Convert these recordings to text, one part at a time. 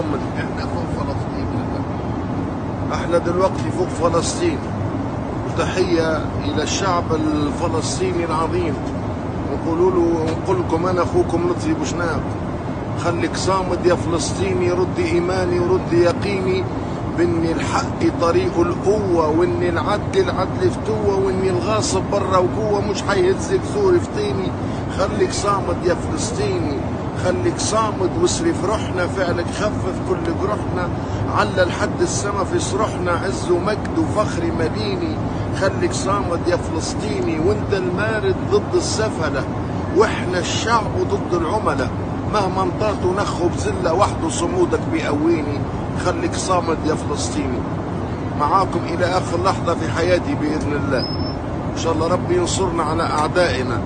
صامد. احنا فوق فلسطين لله. احنا دلوقتي فوق فلسطين، وتحية إلى الشعب الفلسطيني العظيم. ونقول لكم أنا أخوكم لطفي بوشناق، خليك صامد يا فلسطيني، رد إيماني ورد يقيني بإن الحق طريقه القوة، وإن العدل فتوة، وإن الغاصب برا وجوه مش هيهزك زور في طيني. خليك صامد يا فلسطيني، خليك صامد واصرف روحنا، فعلك خفف كل جروحنا، على لحد السما في صروحنا، عز ومجد وفخر مديني. خليك صامد يا فلسطيني، وانت المارد ضد السفلة، واحنا الشعب ضد العملة، مهما انطرت ونخوا بزلة وحده صمودك بيقويني. خليك صامد يا فلسطيني، معاكم إلى آخر لحظة في حياتي بإذن الله. إن شاء الله ربي ينصرنا على أعدائنا،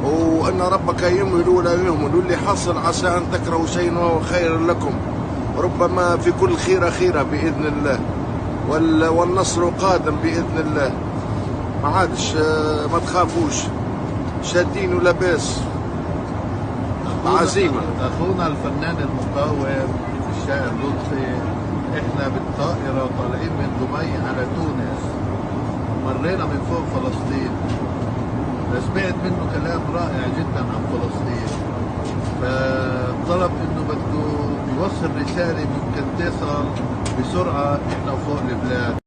وأن ربك يمهل ولا يهمل، واللي حصل عسى أن تكرهوا شيئا وهو خير لكم، ربما في كل خيرة خيرة بإذن الله، والنصر قادم بإذن الله. ما عادش ما تخافوش، شادين ولباس عزيمة. أخونا الفنان المقاوم الشاعر لطفي، احنا بالطائرة طالعين من دبي على تونس، مرينا من فوق فلسطين، فسمعت منه كلام رائع جدا عن فلسطين، فطلب انه بده يوصل رسالة ممكن تصل بسرعة احنا فوق البلاد.